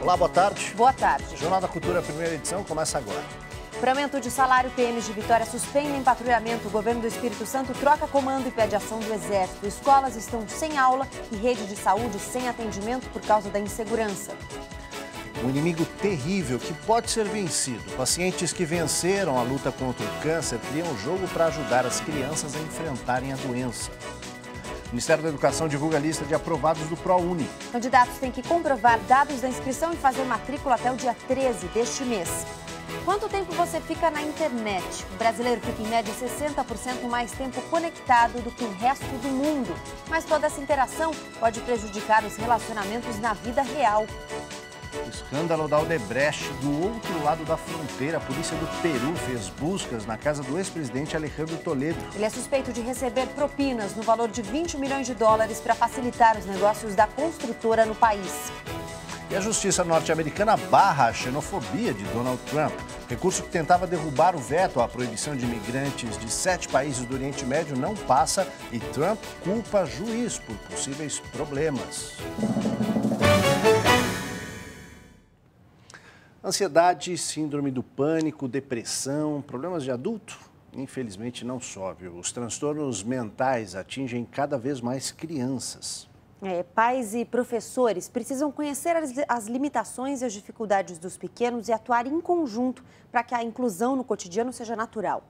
Olá, boa tarde. Boa tarde. Jornal da Cultura, primeira edição, começa agora. Por aumento de salário, PMs de Vitória suspendem patrulhamento. O governo do Espírito Santo troca comando e pede ação do Exército. Escolas estão sem aula e rede de saúde sem atendimento por causa da insegurança. Um inimigo terrível que pode ser vencido. Pacientes que venceram a luta contra o câncer criam um jogo para ajudar as crianças a enfrentarem a doença. O Ministério da Educação divulga a lista de aprovados do ProUni. Candidatos têm que comprovar dados da inscrição e fazer matrícula até o dia 13 deste mês. Quanto tempo você fica na internet? O brasileiro fica em média 60% mais tempo conectado do que o resto do mundo. Mas toda essa interação pode prejudicar os relacionamentos na vida real. O escândalo da Odebrecht, do outro lado da fronteira, a polícia do Peru fez buscas na casa do ex-presidente Alejandro Toledo. Ele é suspeito de receber propinas no valor de 20 milhões de dólares para facilitar os negócios da construtora no país. E a justiça norte-americana barra a xenofobia de Donald Trump. Recurso que tentava derrubar o veto à proibição de imigrantes de 7 países do Oriente Médio não passa e Trump culpa juiz por possíveis problemas. Ansiedade, síndrome do pânico, depressão, problemas de adulto? Infelizmente não só, viu? Os transtornos mentais atingem cada vez mais crianças. Pais e professores precisam conhecer as limitações e as dificuldades dos pequenos e atuar em conjunto para que a inclusão no cotidiano seja natural.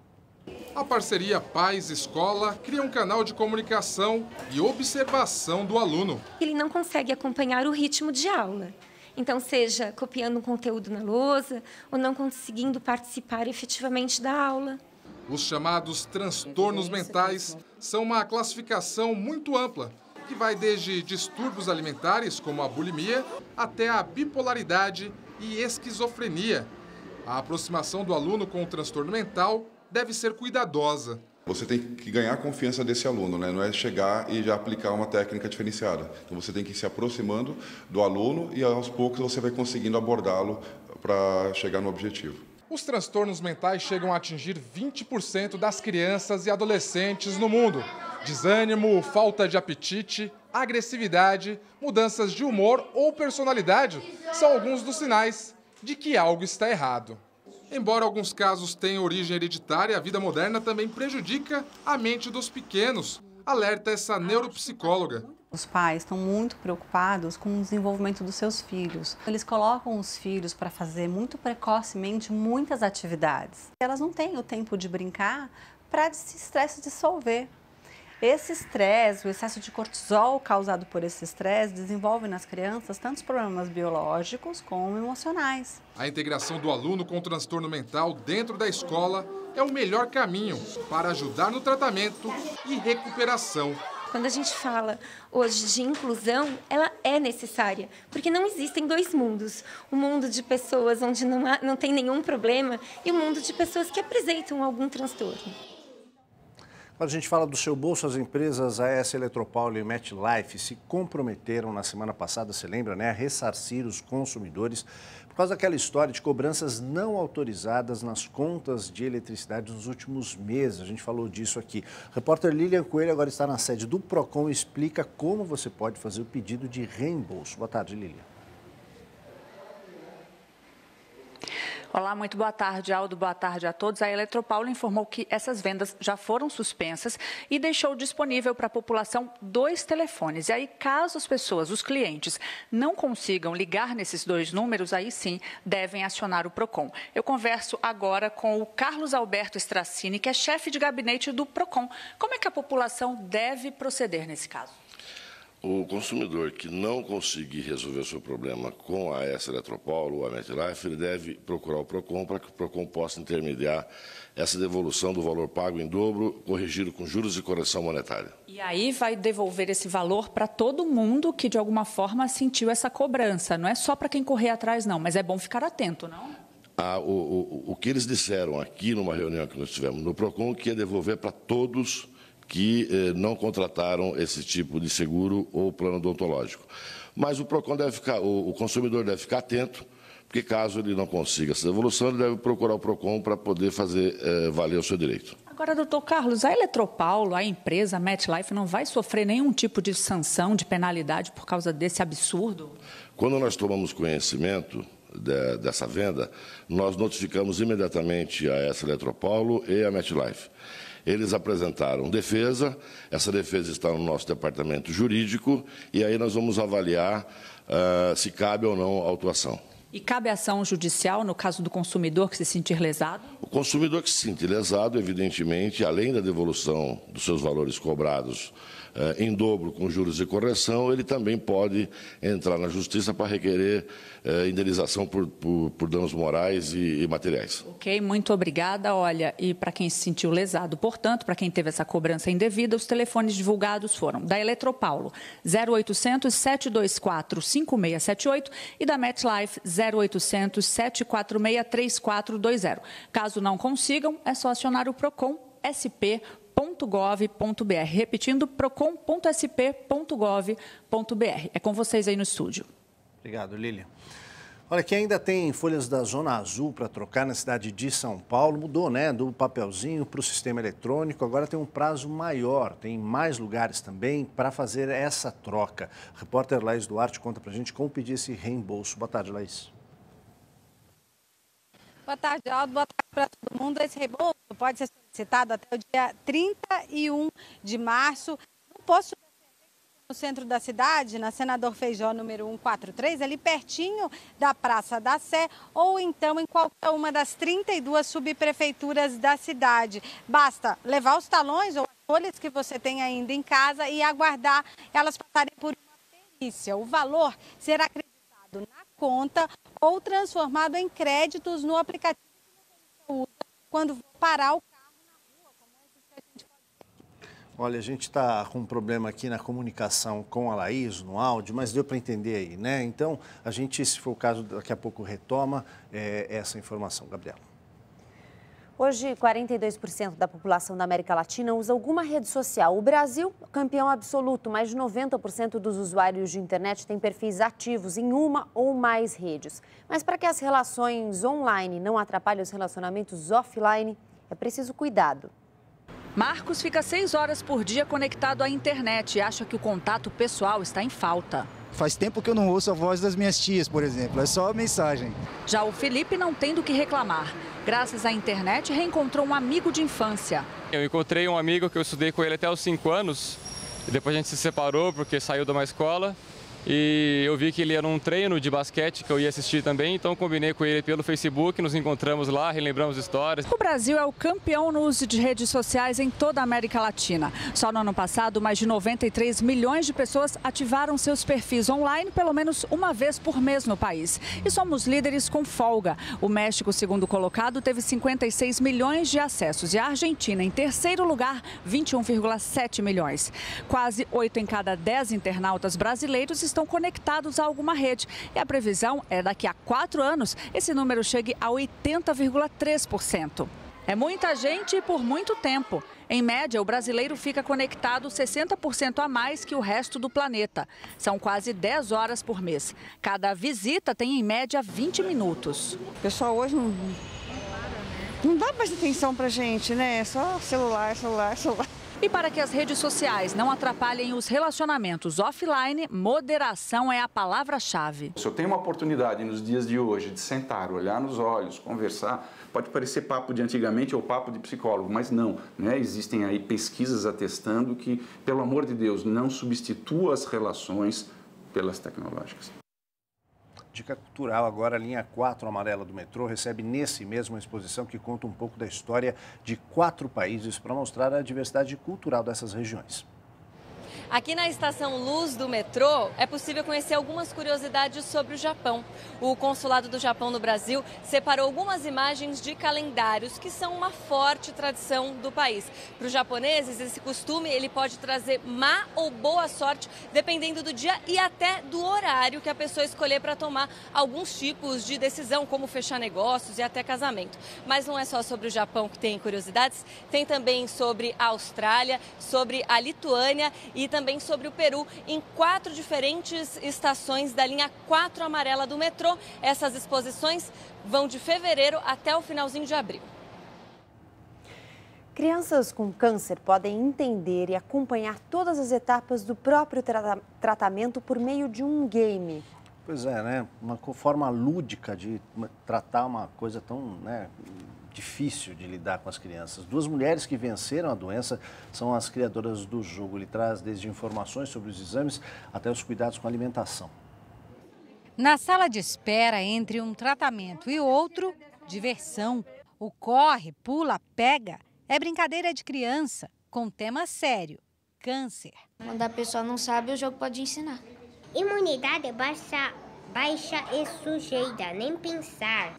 A parceria Pais-Escola cria um canal de comunicação e observação do aluno. Ele não consegue acompanhar o ritmo de aula. Então, seja copiando um conteúdo na lousa ou não conseguindo participar efetivamente da aula. Os chamados transtornos mentais são uma classificação muito ampla, que vai desde distúrbios alimentares, como a bulimia, até a bipolaridade e esquizofrenia. A aproximação do aluno com o transtorno mental deve ser cuidadosa. Você tem que ganhar a confiança desse aluno, né? Não é chegar e já aplicar uma técnica diferenciada. Então você tem que ir se aproximando do aluno e aos poucos você vai conseguindo abordá-lo para chegar no objetivo. Os transtornos mentais chegam a atingir 20% das crianças e adolescentes no mundo. Desânimo, falta de apetite, agressividade, mudanças de humor ou personalidade são alguns dos sinais de que algo está errado. Embora alguns casos tenham origem hereditária, a vida moderna também prejudica a mente dos pequenos, alerta essa neuropsicóloga. Os pais estão muito preocupados com o desenvolvimento dos seus filhos. Eles colocam os filhos para fazer muito precocemente muitas atividades. Elas não têm o tempo de brincar para esse estresse dissolver. Esse estresse, o excesso de cortisol causado por esse estresse, desenvolve nas crianças tantos problemas biológicos como emocionais. A integração do aluno com transtorno mental dentro da escola é o melhor caminho para ajudar no tratamento e recuperação. Quando a gente fala hoje de inclusão, ela é necessária, porque não existem dois mundos. O mundo de pessoas onde não tem nenhum problema e o mundo de pessoas que apresentam algum transtorno. Quando a gente fala do seu bolso, as empresas AES Eletropaulo e MetLife se comprometeram na semana passada, você lembra, né, a ressarcir os consumidores por causa daquela história de cobranças não autorizadas nas contas de eletricidade nos últimos meses. A gente falou disso aqui. O repórter Lilian Coelho agora está na sede do Procon e explica como você pode fazer o pedido de reembolso. Boa tarde, Lilian. Olá, muito boa tarde, Aldo. Boa tarde a todos. A Eletropaulo informou que essas vendas já foram suspensas e deixou disponível para a população 2 telefones. E aí, caso as pessoas, os clientes, não consigam ligar nesses 2 números, aí sim devem acionar o Procon. Eu converso agora com o Carlos Alberto Strassini, que é chefe de gabinete do Procon. Como é que a população deve proceder nesse caso? O consumidor que não conseguir resolver o seu problema com a AES Eletropaulo ou a MetLife, ele deve procurar o Procon para que o Procon possa intermediar essa devolução do valor pago em dobro, corrigido com juros e correção monetária. E aí vai devolver esse valor para todo mundo que, de alguma forma, sentiu essa cobrança. Não é só para quem correr atrás, não, mas é bom ficar atento, não? O que eles disseram aqui numa reunião que nós tivemos no Procon, que é devolver para todos que não contrataram esse tipo de seguro ou plano odontológico. Mas o Procon deve ficar, o consumidor deve ficar atento, porque caso ele não consiga essa devolução, ele deve procurar o Procon para poder fazer valer o seu direito. Agora, doutor Carlos, a Eletropaulo, a empresa, a MetLife, não vai sofrer nenhum tipo de sanção, de penalidade por causa desse absurdo? Quando nós tomamos conhecimento dessa venda, nós notificamos imediatamente a essa Eletropaulo e a MetLife. Eles apresentaram defesa, essa defesa está no nosso departamento jurídico, e aí nós vamos avaliar se cabe ou não a autuação. E cabe ação judicial no caso do consumidor que se sentir lesado? O consumidor que se sentir lesado, evidentemente, além da devolução dos seus valores cobrados em dobro com juros e correção, ele também pode entrar na justiça para requerer indenização por danos morais e materiais. Ok, muito obrigada. Olha, e para quem se sentiu lesado, portanto, para quem teve essa cobrança indevida, os telefones divulgados foram da Eletropaulo 0800 724 5678 e da MetLife 0800 746 3420. Caso não consigam, é só acionar o Procon SP.gov.br. Repetindo, procon.sp.gov.br. É com vocês aí no estúdio. Obrigado, Lília. Olha, quem ainda tem folhas da Zona Azul para trocar na cidade de São Paulo, mudou, né, do papelzinho para o sistema eletrônico, agora tem um prazo maior, tem mais lugares também para fazer essa troca. O repórter Laís Duarte conta para a gente como pedir esse reembolso. Boa tarde, Laís. Boa tarde, Aldo. Boa tarde para todo mundo. Esse reembolso pode ser solicitado até o dia 31 de março no posto de no centro da cidade, na Senador Feijó, número 143, ali pertinho da Praça da Sé, ou então em qualquer uma das 32 subprefeituras da cidade. Basta levar os talões ou as folhas que você tem ainda em casa e aguardar elas passarem por uma perícia. O valor será acreditado na conta ou transformado em créditos no aplicativo que o motorista usa quando for parar o carro na rua, como esses que a gente pode ver. Olha, a gente está com um problema aqui na comunicação com a Laís, no áudio, mas deu para entender aí, né? Então, a gente, se for o caso, daqui a pouco retoma essa informação. Gabriela. Hoje, 42% da população da América Latina usa alguma rede social. O Brasil, campeão absoluto, mais de 90% dos usuários de internet têm perfis ativos em uma ou mais redes. Mas para que as relações online não atrapalhem os relacionamentos offline, é preciso cuidado. Marcos fica 6 horas por dia conectado à internet e acha que o contato pessoal está em falta. Faz tempo que eu não ouço a voz das minhas tias, por exemplo, é só mensagem. Já o Felipe não tem do que reclamar. Graças à internet, reencontrou um amigo de infância. Eu encontrei um amigo que eu estudei com ele até os 5 anos. E depois a gente se separou porque saiu de uma escola. E eu vi que ele ia num treino de basquete que eu ia assistir também, então combinei com ele pelo Facebook, nos encontramos lá, relembramos histórias. O Brasil é o campeão no uso de redes sociais em toda a América Latina. Só no ano passado, mais de 93 milhões de pessoas ativaram seus perfis online pelo menos uma vez por mês no país. E somos líderes com folga. O México, segundo colocado, teve 56 milhões de acessos e a Argentina, em terceiro lugar, 21,7 milhões. Quase 8 em cada 10 internautas brasileiros estão conectados a alguma rede. E a previsão é daqui a 4 anos esse número chegue a 80,3%. É muita gente por muito tempo. Em média, o brasileiro fica conectado 60% a mais que o resto do planeta. São quase 10 horas por mês. Cada visita tem, em média, 20 minutos. O pessoal hoje não dá mais atenção pra gente, né? É só celular. E para que as redes sociais não atrapalhem os relacionamentos offline, moderação é a palavra-chave. Se eu tenho uma oportunidade nos dias de hoje de sentar, olhar nos olhos, conversar, pode parecer papo de antigamente ou papo de psicólogo, mas não, né? Existem aí pesquisas atestando que, pelo amor de Deus, não substitua as relações pelas tecnológicas. Dica cultural agora, a linha 4 amarela do metrô recebe nesse mesmo uma exposição que conta um pouco da história de 4 países para mostrar a diversidade cultural dessas regiões. Aqui na estação Luz do metrô é possível conhecer algumas curiosidades sobre o Japão. O Consulado do Japão no Brasil separou algumas imagens de calendários que são uma forte tradição do país. Para os japoneses, esse costume ele pode trazer má ou boa sorte, dependendo do dia e até do horário que a pessoa escolher para tomar alguns tipos de decisão, como fechar negócios e até casamento. Mas não é só sobre o Japão que tem curiosidades, tem também sobre a Austrália, sobre a Lituânia e também sobre o Peru, em 4 diferentes estações da linha 4 amarela do metrô. Essas exposições vão de fevereiro até o finalzinho de abril. Crianças com câncer podem entender e acompanhar todas as etapas do próprio tratamento por meio de um game. Pois é, né? Uma forma lúdica de tratar uma coisa tão, difícil de lidar com as crianças. 2 mulheres que venceram a doença são as criadoras do jogo. Ele traz desde informações sobre os exames até os cuidados com a alimentação. Na sala de espera entre um tratamento e outro, diversão. O corre, pula, pega é brincadeira de criança com tema sério, câncer. Quando a pessoa não sabe, o jogo pode ensinar. Imunidade baixa e sujeira, nem pensar.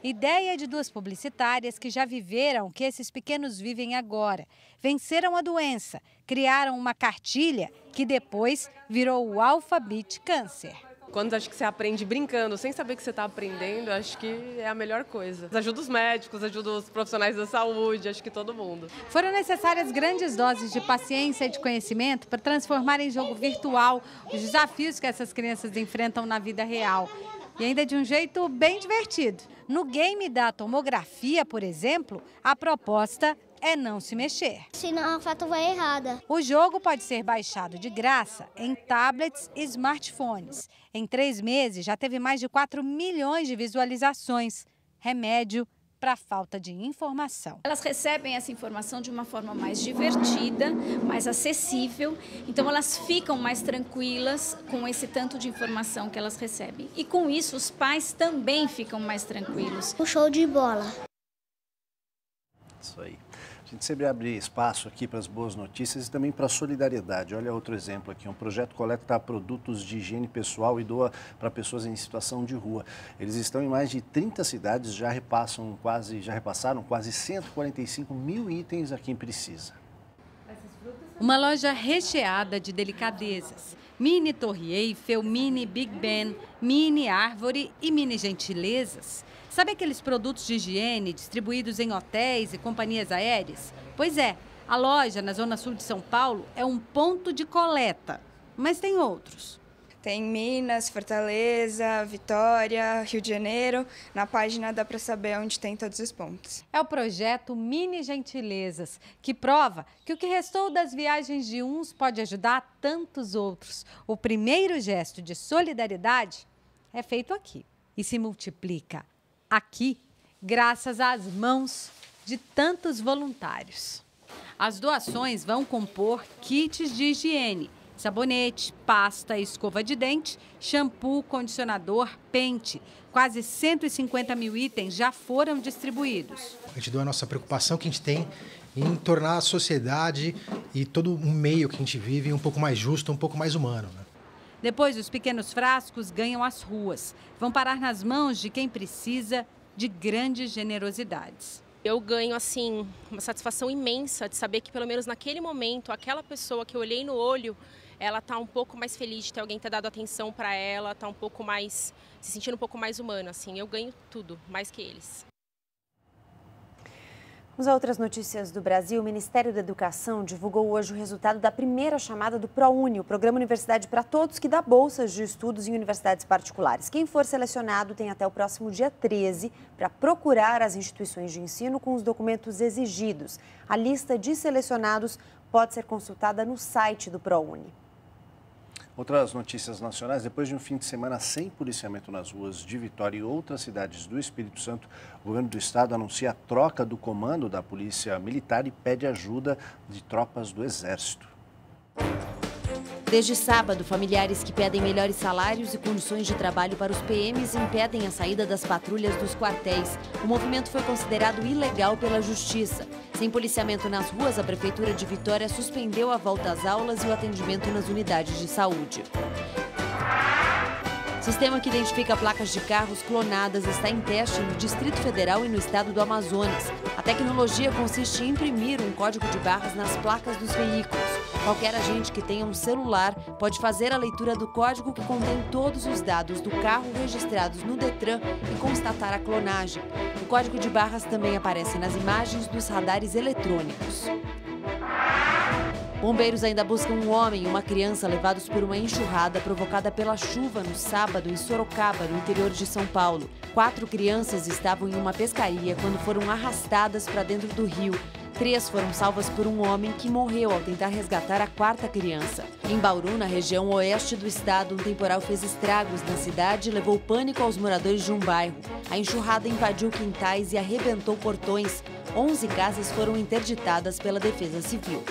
Ideia de 2 publicitárias que já viveram o que esses pequenos vivem agora. Venceram a doença, criaram uma cartilha que depois virou o Alphabet Câncer. Quando acho que você aprende brincando, sem saber que você está aprendendo, acho que é a melhor coisa. Ajuda os médicos, ajuda os profissionais da saúde, acho que todo mundo. Foram necessárias grandes doses de paciência e de conhecimento para transformar em jogo virtual os desafios que essas crianças enfrentam na vida real. E ainda de um jeito bem divertido. No game da tomografia, por exemplo, a proposta é não se mexer. Senão a foto vai errada. O jogo pode ser baixado de graça em tablets e smartphones. Em 3 meses, já teve mais de 4 milhões de visualizações. Remédio para a falta de informação. Elas recebem essa informação de uma forma mais divertida, mais acessível, então elas ficam mais tranquilas com esse tanto de informação que elas recebem. E com isso, os pais também ficam mais tranquilos. O show de bola. Isso aí. A gente sempre abre espaço aqui para as boas notícias e também para a solidariedade. Olha outro exemplo aqui, um projeto coleta produtos de higiene pessoal e doa para pessoas em situação de rua. Eles estão em mais de 30 cidades, já repassaram quase 145 mil itens a quem precisa. Uma loja recheada de delicadezas. Mini Torre Eiffel, mini Big Ben, mini árvore e mini gentilezas. Sabe aqueles produtos de higiene distribuídos em hotéis e companhias aéreas? Pois é, a loja na Zona Sul de São Paulo é um ponto de coleta, mas tem outros. Tem Minas, Fortaleza, Vitória, Rio de Janeiro. Na página dá para saber onde tem todos os pontos. É o projeto Mini Gentilezas, que prova que o que restou das viagens de uns pode ajudar tantos outros. O primeiro gesto de solidariedade é feito aqui e se multiplica aqui, graças às mãos de tantos voluntários. As doações vão compor kits de higiene, sabonete, pasta, escova de dente, shampoo, condicionador, pente. Quase 150 mil itens já foram distribuídos. A gente doa a nossa preocupação que a gente tem em tornar a sociedade e todo o meio que a gente vive um pouco mais justo, um pouco mais humano, né? Depois, os pequenos frascos ganham as ruas. Vão parar nas mãos de quem precisa de grandes generosidades. Eu ganho, assim, uma satisfação imensa de saber que, pelo menos naquele momento, aquela pessoa que eu olhei no olho, ela está um pouco mais feliz de ter alguém ter dado atenção para ela, está um pouco mais, se sentindo um pouco mais humana, assim. Eu ganho tudo, mais que eles. Vamos a outras notícias do Brasil. O Ministério da Educação divulgou hoje o resultado da primeira chamada do ProUni, o Programa Universidade para Todos, que dá bolsas de estudos em universidades particulares. Quem for selecionado tem até o próximo dia 13 para procurar as instituições de ensino com os documentos exigidos. A lista de selecionados pode ser consultada no site do ProUni. Outras notícias nacionais: depois de um fim de semana sem policiamento nas ruas de Vitória e outras cidades do Espírito Santo, o governo do estado anuncia a troca do comando da Polícia Militar e pede ajuda de tropas do Exército. Desde sábado, familiares que pedem melhores salários e condições de trabalho para os PMs impedem a saída das patrulhas dos quartéis. O movimento foi considerado ilegal pela Justiça. Sem policiamento nas ruas, a Prefeitura de Vitória suspendeu a volta às aulas e o atendimento nas unidades de saúde. Sistema que identifica placas de carros clonadas está em teste no Distrito Federal e no estado do Amazonas. A tecnologia consiste em imprimir um código de barras nas placas dos veículos. Qualquer agente que tenha um celular pode fazer a leitura do código que contém todos os dados do carro registrados no Detran e constatar a clonagem. O código de barras também aparece nas imagens dos radares eletrônicos. Bombeiros ainda buscam um homem e uma criança levados por uma enxurrada provocada pela chuva no sábado em Sorocaba, no interior de São Paulo. 4 crianças estavam em uma pescaria quando foram arrastadas para dentro do rio. 3 foram salvas por um homem que morreu ao tentar resgatar a 4ª criança. Em Bauru, na região oeste do estado, um temporal fez estragos na cidade e levou pânico aos moradores de um bairro. A enxurrada invadiu quintais e arrebentou portões. 11 casas foram interditadas pela Defesa Civil.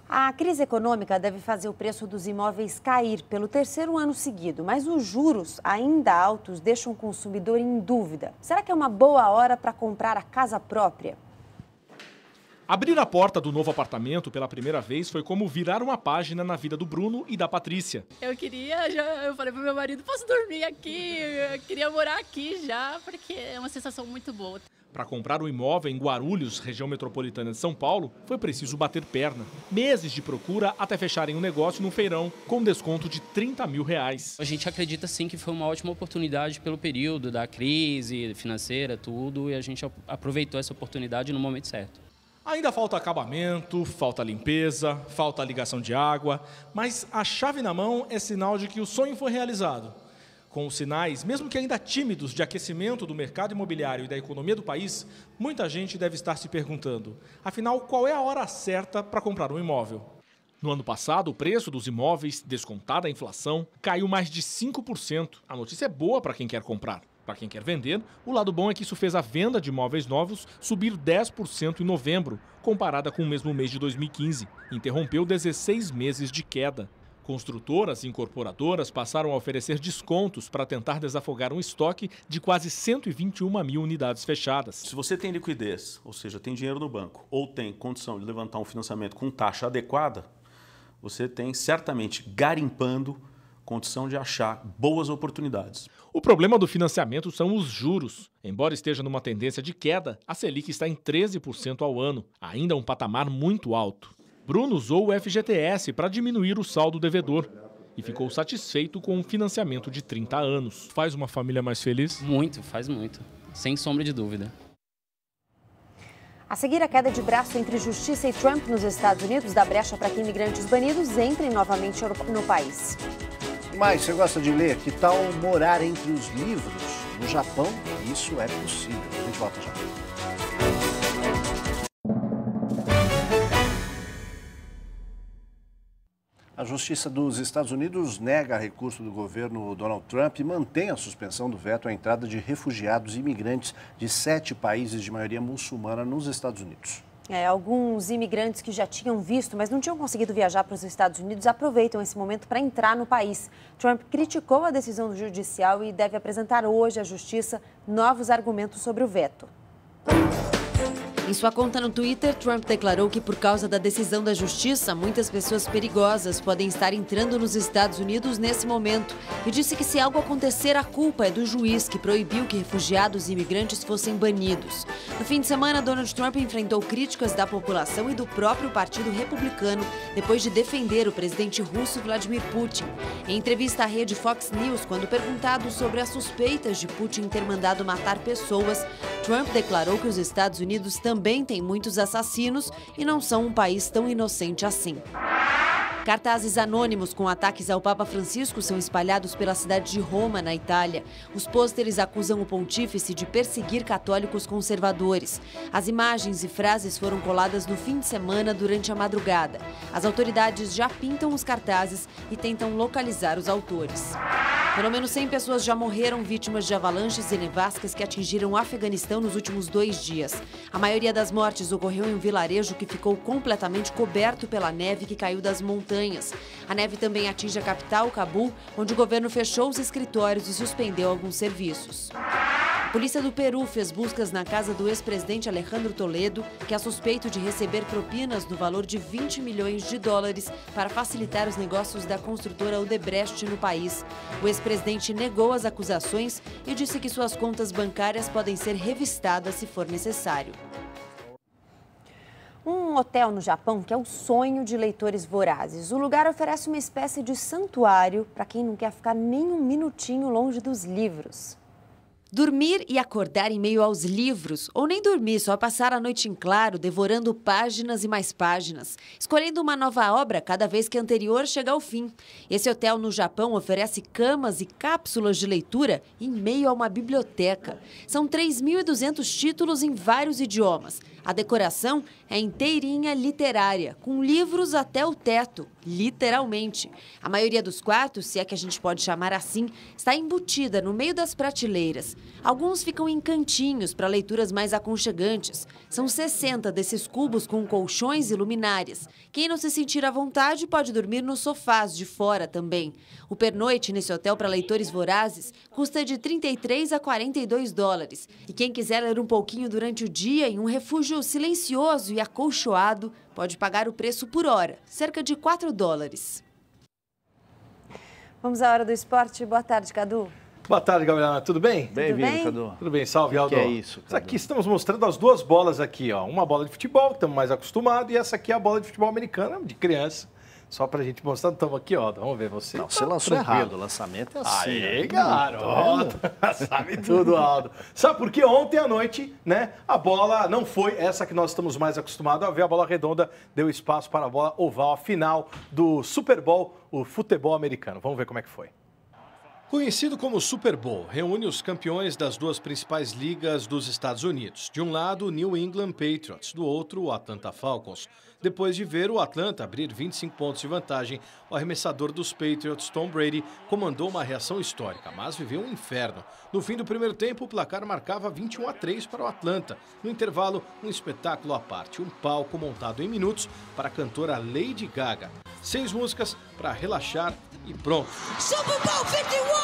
A crise econômica deve fazer o preço dos imóveis cair pelo 3º ano seguido, mas os juros ainda altos deixam o consumidor em dúvida. Será que é uma boa hora para comprar a casa própria? Abrir a porta do novo apartamento pela primeira vez foi como virar uma página na vida do Bruno e da Patrícia. Eu falei pro meu marido, posso dormir aqui? Eu queria morar aqui já, porque é uma sensação muito boa. Para comprar um imóvel em Guarulhos, região metropolitana de São Paulo, foi preciso bater perna. Meses de procura até fecharem um negócio no feirão, com desconto de R$30 mil. A gente acredita sim que foi uma ótima oportunidade pelo período da crise financeira, tudo, e a gente aproveitou essa oportunidade no momento certo. Ainda falta acabamento, falta limpeza, falta ligação de água, mas a chave na mão é sinal de que o sonho foi realizado. Com os sinais, mesmo que ainda tímidos, de aquecimento do mercado imobiliário e da economia do país, muita gente deve estar se perguntando, afinal, qual é a hora certa para comprar um imóvel? No ano passado, o preço dos imóveis, descontada a inflação, caiu mais de 5%. A notícia é boa para quem quer comprar. Para quem quer vender, o lado bom é que isso fez a venda de imóveis novos subir 10% em novembro, comparada com o mesmo mês de 2015. Interrompeu 16 meses de queda. Construtoras e incorporadoras passaram a oferecer descontos para tentar desafogar um estoque de quase 121 mil unidades fechadas. Se você tem liquidez, ou seja, tem dinheiro no banco, ou tem condição de levantar um financiamento com taxa adequada, você tem certamente garimpando condição de achar boas oportunidades. O problema do financiamento são os juros. Embora esteja numa tendência de queda, a Selic está em 13% ao ano, ainda um patamar muito alto. Bruno usou o FGTS para diminuir o saldo devedor e ficou satisfeito com um financiamento de 30 anos. Faz uma família mais feliz? Muito, faz muito. Sem sombra de dúvida. A seguir, a queda de braço entre Justiça e Trump nos Estados Unidos dá brecha para que imigrantes banidos entrem novamente no país. Mas você gosta de ler? Que tal morar entre os livros? No Japão, isso é possível. A gente volta já. A Justiça dos Estados Unidos nega recurso do governo Donald Trump e mantém a suspensão do veto à entrada de refugiados e imigrantes de 7 países de maioria muçulmana nos Estados Unidos. Alguns imigrantes que já tinham visto, mas não tinham conseguido viajar para os Estados Unidos, aproveitam esse momento para entrar no país. Trump criticou a decisão do judicial e deve apresentar hoje à Justiça novos argumentos sobre o veto. Em sua conta no Twitter, Trump declarou que por causa da decisão da justiça, muitas pessoas perigosas podem estar entrando nos Estados Unidos nesse momento e disse que se algo acontecer, a culpa é do juiz que proibiu que refugiados e imigrantes fossem banidos. No fim de semana, Donald Trump enfrentou críticas da população e do próprio Partido Republicano depois de defender o presidente russo Vladimir Putin. Em entrevista à rede Fox News, quando perguntado sobre as suspeitas de Putin ter mandado matar pessoas, Trump declarou que os Estados Unidos também têm muitos assassinos e não são um país tão inocente assim. Cartazes anônimos com ataques ao Papa Francisco são espalhados pela cidade de Roma, na Itália. Os pôsteres acusam o pontífice de perseguir católicos conservadores. As imagens e frases foram coladas no fim de semana durante a madrugada. As autoridades já pintam os cartazes e tentam localizar os autores. Pelo menos 100 pessoas já morreram vítimas de avalanches e nevascas que atingiram o Afeganistão nos últimos 2 dias. A maioria das mortes ocorreu em um vilarejo que ficou completamente coberto pela neve que caiu das montanhas. A neve também atinge a capital, Cabul, onde o governo fechou os escritórios e suspendeu alguns serviços. A polícia do Peru fez buscas na casa do ex-presidente Alejandro Toledo, que é suspeito de receber propinas no valor de $20 milhões para facilitar os negócios da construtora Odebrecht no país. O ex-presidente negou as acusações e disse que suas contas bancárias podem ser revistadas se for necessário. Um hotel no Japão que é o sonho de leitores vorazes. O lugar oferece uma espécie de santuário para quem não quer ficar nem um minutinho longe dos livros. Dormir e acordar em meio aos livros, ou nem dormir, só passar a noite em claro, devorando páginas e mais páginas, escolhendo uma nova obra cada vez que a anterior chega ao fim. Esse hotel no Japão oferece camas e cápsulas de leitura em meio a uma biblioteca. São 3.200 títulos em vários idiomas. A decoração é inteirinha literária, com livros até o teto, literalmente. A maioria dos quartos, se é que a gente pode chamar assim, está embutida no meio das prateleiras. Alguns ficam em cantinhos para leituras mais aconchegantes. São 60 desses cubos com colchões e luminárias. Quem não se sentir à vontade pode dormir nos sofás de fora também. O pernoite nesse hotel para leitores vorazes custa de 33 a 42 dólares. E quem quiser ler um pouquinho durante o dia em um refúgio silencioso e acolchoado pode pagar o preço por hora, cerca de 4 dólares. Vamos à hora do esporte. Boa tarde, Cadu. Boa tarde, Gabriela. Tudo bem? Bem-vindo, Cadu. Tudo bem, salve, Aldo. O que é isso, Cadu? Aqui estamos mostrando as duas bolas aqui, ó. Uma bola de futebol, que estamos mais acostumados, e essa aqui é a bola de futebol americana, de criança. Só pra gente mostrar, estamos aqui, ó. Vamos ver você. Não, você lançou errado, o lançamento é assim. Aí, garoto. Sabe tudo, Aldo. Sabe por quê? Ontem à noite, né, a bola não foi essa que nós estamos mais acostumados a ver. A bola redonda deu espaço para a bola oval, a final do Super Bowl, o futebol americano. Vamos ver como é que foi. Conhecido como Super Bowl, reúne os campeões das duas principais ligas dos Estados Unidos. De um lado, o New England Patriots, do outro, o Atlanta Falcons. Depois de ver o Atlanta abrir 25 pontos de vantagem, o arremessador dos Patriots, Tom Brady, comandou uma reação histórica, mas viveu um inferno. No fim do primeiro tempo, o placar marcava 21-3 para o Atlanta. No intervalo, um espetáculo à parte, um palco montado em minutos para a cantora Lady Gaga. 6 músicas para relaxar e pronto. Super Bowl 51!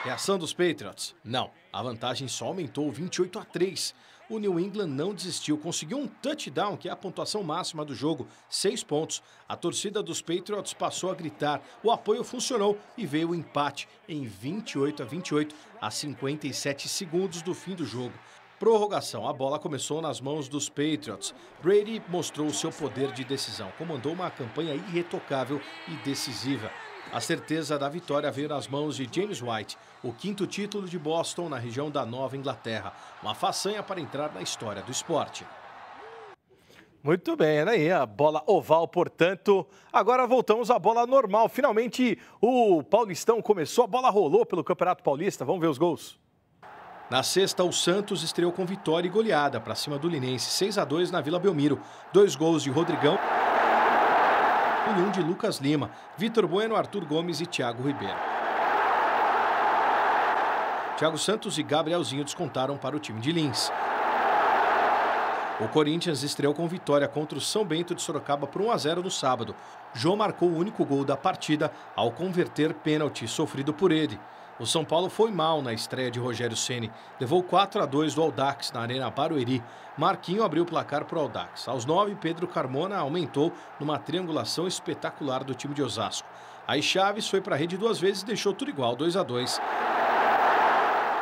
Reação dos Patriots? Não, a vantagem só aumentou 28-3. O New England não desistiu, conseguiu um touchdown, que é a pontuação máxima do jogo, 6 pontos. A torcida dos Patriots passou a gritar, o apoio funcionou e veio o empate em 28-28, a 57 segundos do fim do jogo. Prorrogação, a bola começou nas mãos dos Patriots. Brady mostrou o seu poder de decisão, comandou uma campanha irretocável e decisiva. A certeza da vitória veio nas mãos de James White, o 5º título de Boston na região da Nova Inglaterra. Uma façanha para entrar na história do esporte. Muito bem, era aí a bola oval, portanto. Agora voltamos à bola normal. Finalmente o Paulistão começou, a bola rolou pelo Campeonato Paulista. Vamos ver os gols. Na sexta, o Santos estreou com vitória e goleada para cima do Linense, 6-2 na Vila Belmiro. 2 gols de Rodrigão e 1 de Lucas Lima, Vitor Bueno, Arthur Gomes e Thiago Ribeiro. Thiago Santos e Gabrielzinho descontaram para o time de Lins. O Corinthians estreou com vitória contra o São Bento de Sorocaba por 1-0 no sábado. Jô marcou o único gol da partida ao converter pênalti sofrido por ele. O São Paulo foi mal na estreia de Rogério Ceni. Levou 4-2 do Audax na Arena Barueri. Marquinho abriu o placar para o Audax. Aos 9, Pedro Carmona aumentou numa triangulação espetacular do time de Osasco. Aí Chaves foi para a rede 2 vezes e deixou tudo igual, 2-2.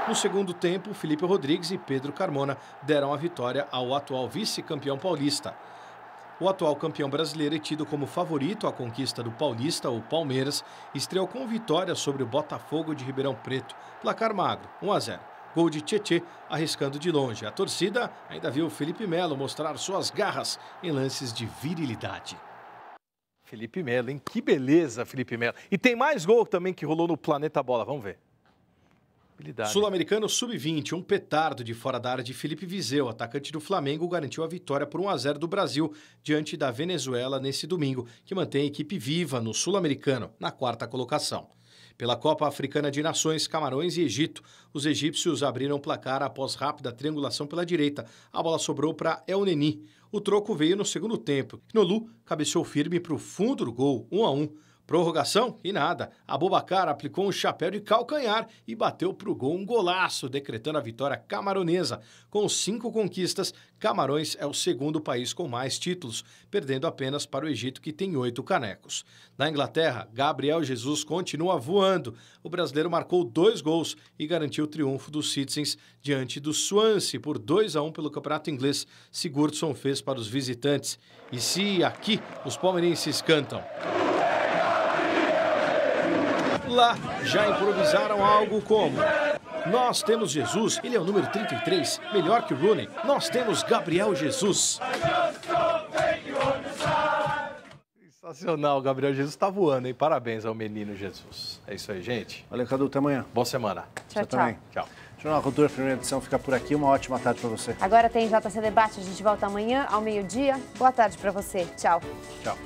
No segundo tempo, Felipe Rodrigues e Pedro Carmona deram a vitória ao atual vice-campeão paulista. O atual campeão brasileiro é tido como favorito à conquista do Paulista, o Palmeiras, estreou com vitória sobre o Botafogo de Ribeirão Preto. Placar magro, 1-0. Gol de Tietê, arriscando de longe. A torcida ainda viu o Felipe Melo mostrar suas garras em lances de virilidade. Felipe Melo, hein? Que beleza, Felipe Melo. E tem mais gol também que rolou no Planeta Bola, vamos ver. Sul-Americano Sub-20, um petardo de fora da área de Felipe Viseu, atacante do Flamengo, garantiu a vitória por 1-0 do Brasil diante da Venezuela nesse domingo, que mantém a equipe viva no Sul-Americano, na 4ª colocação. Pela Copa Africana de Nações, Camarões e Egito, os egípcios abriram o placar após rápida triangulação pela direita. A bola sobrou para El Neni. O troco veio no segundo tempo. Nolu cabeceou firme para o fundo do gol, 1-1. Prorrogação e nada. Aboubakar aplicou um chapéu de calcanhar e bateu para o gol um golaço, decretando a vitória camaronesa. Com 5 conquistas, Camarões é o segundo país com mais títulos, perdendo apenas para o Egito, que tem 8 canecos. Na Inglaterra, Gabriel Jesus continua voando. O brasileiro marcou 2 gols e garantiu o triunfo dos Citizens diante do Swansea por 2-1 pelo Campeonato Inglês. Sigurdsson fez para os visitantes. E se aqui os palmeirenses cantam... Lá já improvisaram algo como: nós temos Jesus, ele é o número 33, melhor que o Rooney. Nós temos Gabriel Jesus. Sensacional, o Gabriel Jesus está voando, hein? Parabéns ao menino Jesus. É isso aí, gente. Valeu, Cadu, até amanhã. Boa semana. Tchau, Você também. Tchau. Jornal Cultura, primeira edição, fica por aqui. Uma ótima tarde para você. Agora tem JC Debate, a gente volta amanhã ao meio-dia. Boa tarde para você. Tchau. Tchau.